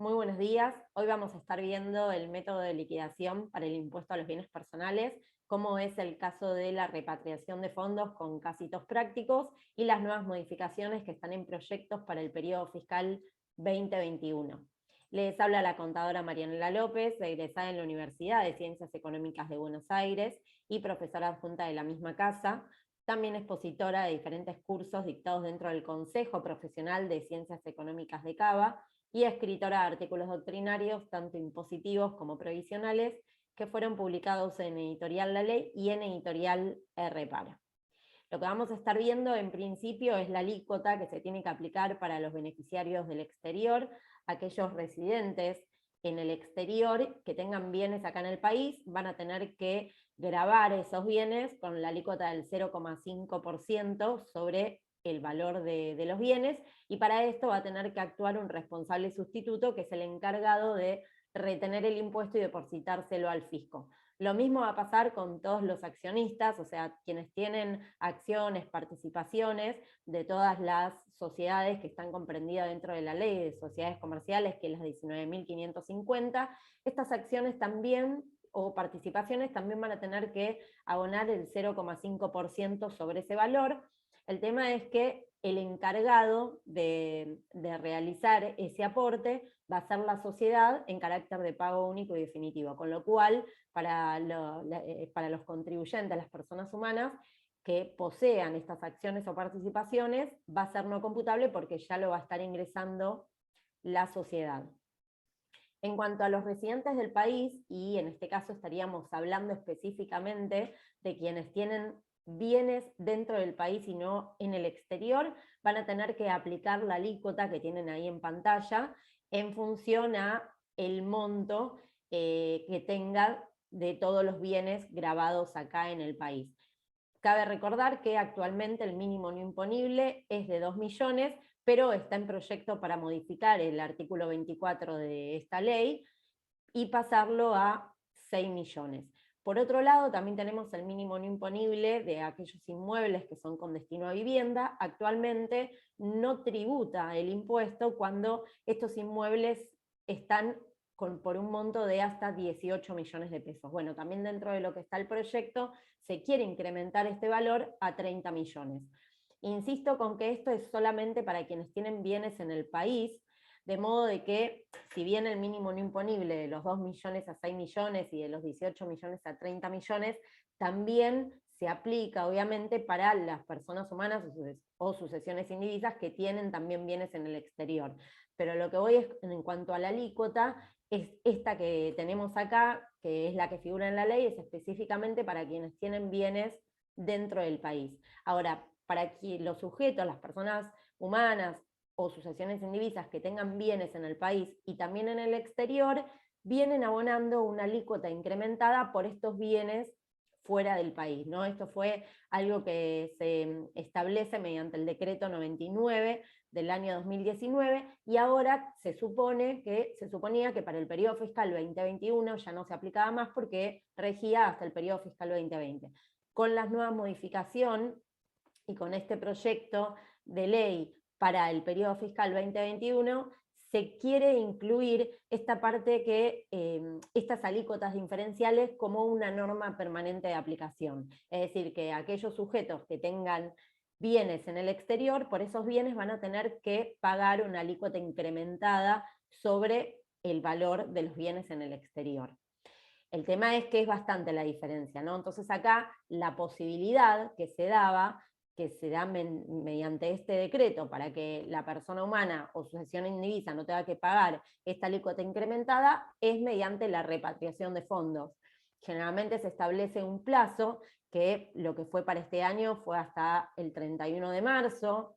Muy buenos días. Hoy vamos a estar viendo el método de liquidación para el impuesto a los bienes personales, cómo es el caso de la repatriación de fondos con casitos prácticos y las nuevas modificaciones que están en proyectos para el periodo fiscal 2021. Les habla la contadora Marianela López, egresada en la Universidad de Ciencias Económicas de Buenos Aires y profesora adjunta de la misma casa. También expositora de diferentes cursos dictados dentro del Consejo Profesional de Ciencias Económicas de Cava, y escritora de artículos doctrinarios, tanto impositivos como previsionales, que fueron publicados en Editorial La Ley y en Editorial Repara. Lo que vamos a estar viendo en principio es la alícuota que se tiene que aplicar para los beneficiarios del exterior, aquellos residentes en el exterior que tengan bienes acá en el país, van a tener que gravar esos bienes con la alícuota del 0,5% sobre el valor de los bienes, y para esto va a tener que actuar un responsable sustituto, que es el encargado de retener el impuesto y depositárselo al fisco. Lo mismo va a pasar con todos los accionistas, o sea, quienes tienen acciones, participaciones de todas las sociedades que están comprendidas dentro de la ley de sociedades comerciales, que es las 19.550. Estas acciones también, o participaciones, también van a tener que abonar el 0,5% sobre ese valor. El tema es que el encargado de realizar ese aporte va a ser la sociedad en carácter de pago único y definitivo, con lo cual para los contribuyentes, las personas humanas que posean estas acciones o participaciones, va a ser no computable porque ya lo va a estar ingresando la sociedad. En cuanto a los residentes del país, y en este caso estaríamos hablando específicamente de quienes tienen bienes dentro del país y no en el exterior, van a tener que aplicar la alícuota que tienen ahí en pantalla en función a el monto que tenga de todos los bienes grabados acá en el país. Cabe recordar que actualmente el mínimo no imponible es de 2 millones, pero está en proyecto para modificar el artículo 24 de esta ley y pasarlo a 6 millones. Por otro lado, también tenemos el mínimo no imponible de aquellos inmuebles que son con destino a vivienda. Actualmente no tributa el impuesto cuando estos inmuebles están por un monto de hasta 18 millones de pesos. Bueno, también dentro de lo que está el proyecto se quiere incrementar este valor a 30 millones. Insisto con que esto es solamente para quienes tienen bienes en el país, de modo de que, si bien el mínimo no imponible de los 2 millones a 6 millones y de los 18 millones a 30 millones, también se aplica obviamente para las personas humanas o sucesiones indivisas que tienen también bienes en el exterior. Pero lo que voy es, en cuanto a la alícuota, es esta que tenemos acá, que es la que figura en la ley, es específicamente para quienes tienen bienes dentro del país. Ahora, para que los sujetos, las personas humanas o sucesiones indivisas que tengan bienes en el país y también en el exterior, vienen abonando una alícuota incrementada por estos bienes fuera del país, ¿no? Esto fue algo que se establece mediante el decreto 99 del año 2019, y ahora se suponía que para el periodo fiscal 2021 ya no se aplicaba más porque regía hasta el periodo fiscal 2020. Con la nueva modificación y con este proyecto de ley para el periodo fiscal 2021, se quiere incluir esta parte que estas alícuotas diferenciales como una norma permanente de aplicación. Es decir, que aquellos sujetos que tengan bienes en el exterior, por esos bienes van a tener que pagar una alícuota incrementada sobre el valor de los bienes en el exterior. El tema es que es bastante la diferencia, ¿no? Entonces acá la posibilidad que se daba, que se da mediante este decreto para que la persona humana o sucesión indivisa no tenga que pagar esta alícuota incrementada, es mediante la repatriación de fondos. Generalmente se establece un plazo, que lo que fue para este año fue hasta el 31 de marzo,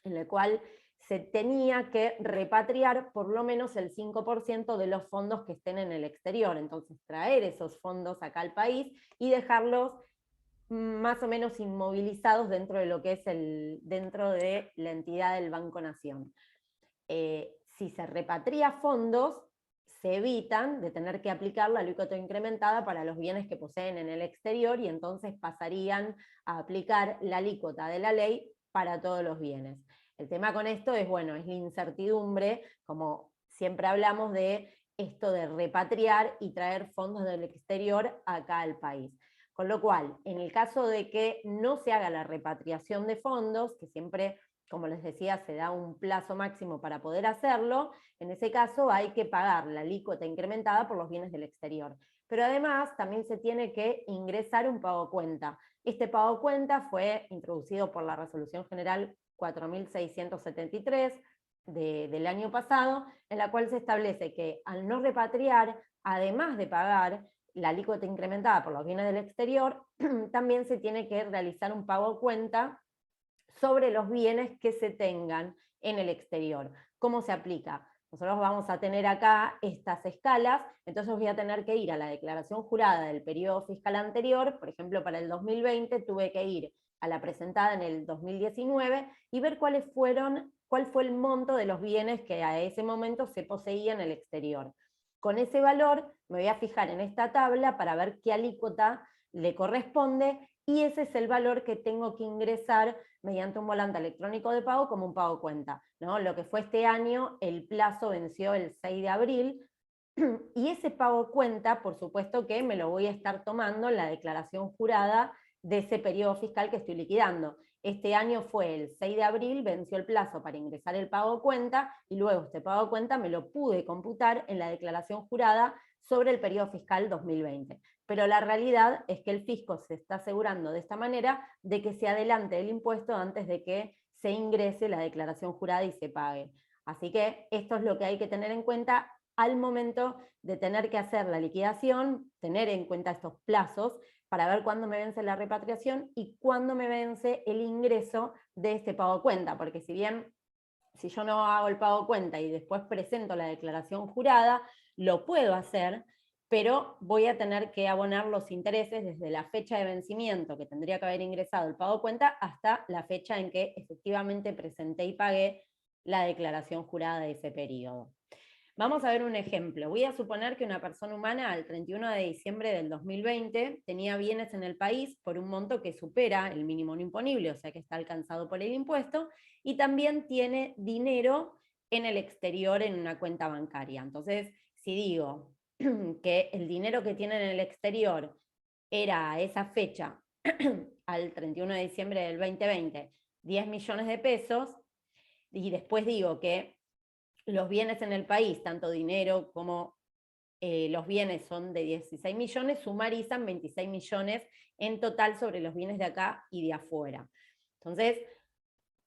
en el cual se tenía que repatriar por lo menos el 5% de los fondos que estén en el exterior. Entonces traer esos fondos acá al país y dejarlos más o menos inmovilizados dentro de lo que es dentro de la entidad del Banco Nación. Si se repatria fondos, se evitan de tener que aplicar la alícuota incrementada para los bienes que poseen en el exterior, y entonces pasarían a aplicar la alícuota de la ley para todos los bienes. El tema con esto es, bueno, es la incertidumbre, como siempre hablamos de esto de repatriar y traer fondos del exterior acá al país. Con lo cual, en el caso de que no se haga la repatriación de fondos, que siempre, como les decía, se da un plazo máximo para poder hacerlo, en ese caso hay que pagar la alícuota incrementada por los bienes del exterior. Pero además también se tiene que ingresar un pago cuenta. Este pago cuenta fue introducido por la Resolución General 4673 del año pasado, en la cual se establece que al no repatriar, además de pagar la alícuota incrementada por los bienes del exterior, también se tiene que realizar un pago cuenta sobre los bienes que se tengan en el exterior. ¿Cómo se aplica? Nosotros vamos a tener acá estas escalas, entonces voy a tener que ir a la declaración jurada del periodo fiscal anterior, por ejemplo, para el 2020 tuve que ir a la presentada en el 2019 y ver cuál fue el monto de los bienes que a ese momento se poseían en el exterior. Con ese valor me voy a fijar en esta tabla para ver qué alícuota le corresponde, y ese es el valor que tengo que ingresar mediante un volante electrónico de pago como un pago cuenta, ¿no? Lo que fue este año, el plazo venció el 6 de abril, y ese pago cuenta, por supuesto que me lo voy a estar tomando en la declaración jurada de ese periodo fiscal que estoy liquidando. Este año fue el 6 de abril, venció el plazo para ingresar el pago cuenta, y luego este pago cuenta me lo pude computar en la declaración jurada sobre el periodo fiscal 2020. Pero la realidad es que el fisco se está asegurando de esta manera de que se adelante el impuesto antes de que se ingrese la declaración jurada y se pague. Así que esto es lo que hay que tener en cuenta al momento de tener que hacer la liquidación, tener en cuenta estos plazos para ver cuándo me vence la repatriación y cuándo me vence el ingreso de este pago cuenta, porque si bien si yo no hago el pago cuenta y después presento la declaración jurada, lo puedo hacer, pero voy a tener que abonar los intereses desde la fecha de vencimiento que tendría que haber ingresado el pago cuenta hasta la fecha en que efectivamente presenté y pagué la declaración jurada de ese periodo. Vamos a ver un ejemplo. Voy a suponer que una persona humana al 31 de diciembre del 2020 tenía bienes en el país por un monto que supera el mínimo no imponible, o sea que está alcanzado por el impuesto, y también tiene dinero en el exterior en una cuenta bancaria. Entonces, si digo que el dinero que tiene en el exterior era a esa fecha, al 31 de diciembre del 2020, 10 millones de pesos, y después digo que los bienes en el país, tanto dinero como los bienes son de 16 millones, sumarizan 26 millones en total sobre los bienes de acá y de afuera. Entonces,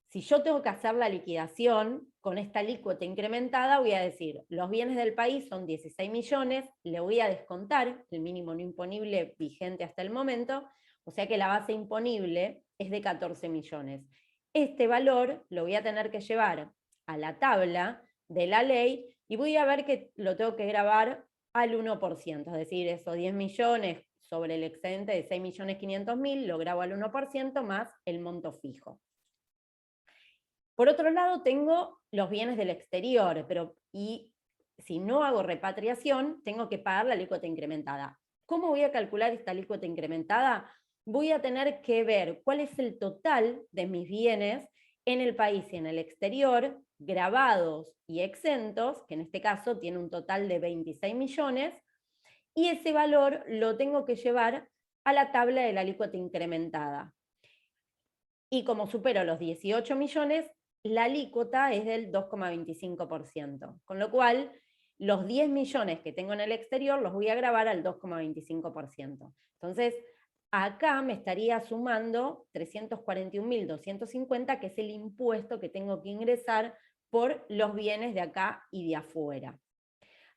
si yo tengo que hacer la liquidación con esta alícuota incrementada, voy a decir, los bienes del país son 16 millones, le voy a descontar el mínimo no imponible vigente hasta el momento, o sea que la base imponible es de 14 millones. Este valor lo voy a tener que llevar a la tabla de la ley y voy a ver que lo tengo que grabar al 1%, es decir, esos 10 millones sobre el excedente de 6.500.000 lo grabo al 1% más el monto fijo. Por otro lado, tengo los bienes del exterior, y si no hago repatriación, tengo que pagar la alícuota incrementada. ¿Cómo voy a calcular esta alícuota incrementada? Voy a tener que ver cuál es el total de mis bienes en el país y en el exterior, grabados y exentos, que en este caso tiene un total de 26 millones, y ese valor lo tengo que llevar a la tabla de la alícuota incrementada. Y como supero los 18 millones, la alícuota es del 2,25%, con lo cual los 10 millones que tengo en el exterior los voy a grabar al 2,25%. Entonces, acá me estaría sumando 341.250, que es el impuesto que tengo que ingresar por los bienes de acá y de afuera.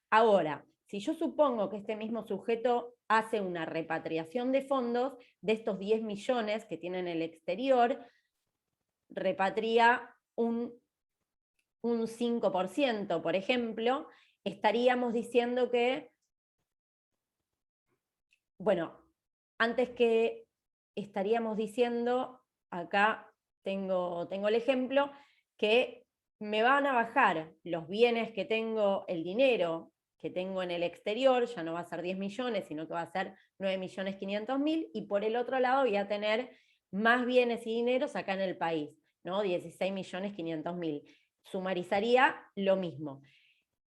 Ahora, si yo supongo que este mismo sujeto hace una repatriación de fondos de estos 10 millones que tiene en el exterior, repatria un 5%, por ejemplo, estaríamos diciendo que, bueno, antes que estaríamos diciendo, acá tengo el ejemplo, que me van a bajar los bienes que tengo, el dinero que tengo en el exterior, ya no va a ser 10 millones, sino que va a ser 9.500.000, y por el otro lado voy a tener más bienes y dineros acá en el país, ¿no? 16.500.000. Sumarizaría lo mismo.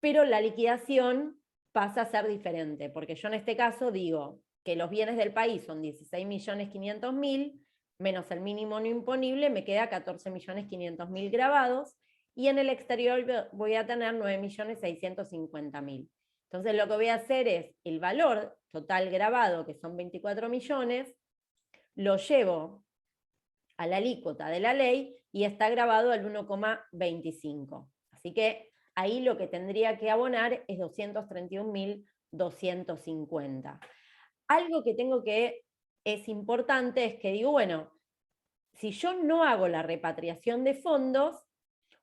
pero la liquidación pasa a ser diferente, porque yo en este caso digo que los bienes del país son 16.500.000, menos el mínimo no imponible, me queda 14.500.000 grabados, y en el exterior voy a tener 9.650.000. Entonces lo que voy a hacer es el valor total grabado, que son 24 millones, lo llevo a la alícuota de la ley y está grabado al 1,25. Así que ahí lo que tendría que abonar es 231.250. Algo que tengo que es importante es que digo, bueno, si yo no hago la repatriación de fondos,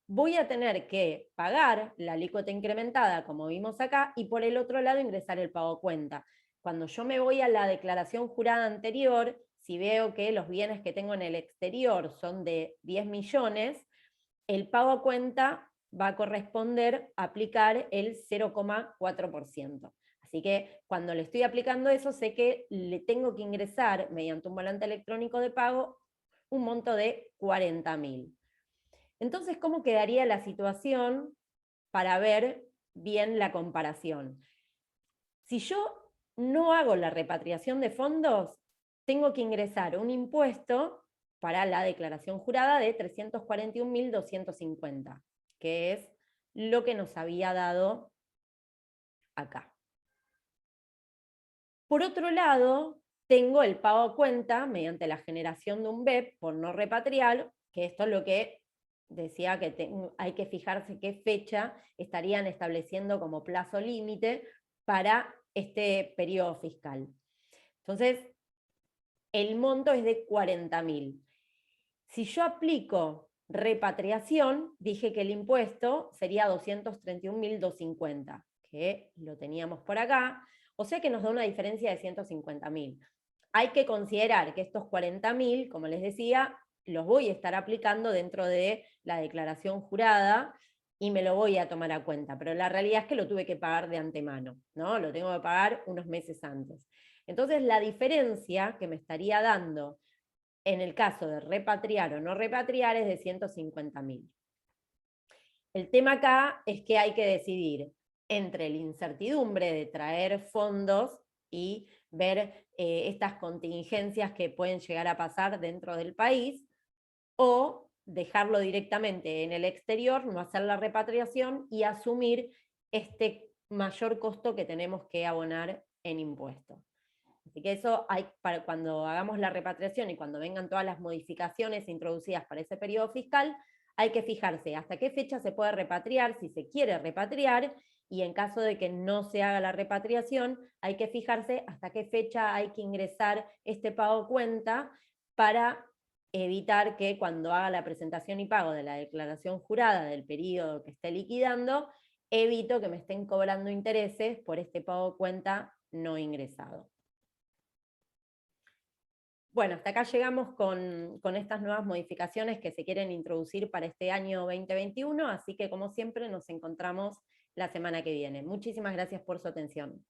voy a tener que pagar la alícuota incrementada, como vimos acá, y por el otro lado ingresar el pago a cuenta. Cuando yo me voy a la declaración jurada anterior, si veo que los bienes que tengo en el exterior son de 10 millones, el pago a cuenta va a corresponder a aplicar el 0,4%. Así que cuando le estoy aplicando eso, sé que le tengo que ingresar mediante un volante electrónico de pago un monto de 40.000. Entonces, ¿cómo quedaría la situación para ver bien la comparación? Si yo no hago la repatriación de fondos, tengo que ingresar un impuesto para la declaración jurada de 341.250, que es lo que nos había dado acá. Por otro lado, tengo el pago a cuenta mediante la generación de un BEP por no repatriar, que esto es lo que decía que hay que fijarse qué fecha estarían estableciendo como plazo límite para este periodo fiscal. Entonces, el monto es de 40.000. Si yo aplico repatriación, dije que el impuesto sería 231.250, que lo teníamos por acá, o sea que nos da una diferencia de 150.000. Hay que considerar que estos 40.000, como les decía, los voy a estar aplicando dentro de la declaración jurada y me lo voy a tomar a cuenta, pero la realidad es que lo tuve que pagar de antemano, ¿no? Lo tengo que pagar unos meses antes. Entonces la diferencia que me estaría dando en el caso de repatriar o no repatriar es de 150.000. El tema acá es que hay que decidir entre la incertidumbre de traer fondos y ver estas contingencias que pueden llegar a pasar dentro del país, o dejarlo directamente en el exterior, no hacer la repatriación y asumir este mayor costo que tenemos que abonar en impuestos. Así que eso para cuando hagamos la repatriación y cuando vengan todas las modificaciones introducidas para ese periodo fiscal, hay que fijarse hasta qué fecha se puede repatriar, si se quiere repatriar, y en caso de que no se haga la repatriación, hay que fijarse hasta qué fecha hay que ingresar este pago a cuenta para evitar que cuando haga la presentación y pago de la declaración jurada del periodo que esté liquidando, evito que me estén cobrando intereses por este pago a cuenta no ingresado. Bueno, hasta acá llegamos con estas nuevas modificaciones que se quieren introducir para este año 2021, así que como siempre nos encontramos la semana que viene. Muchísimas gracias por su atención.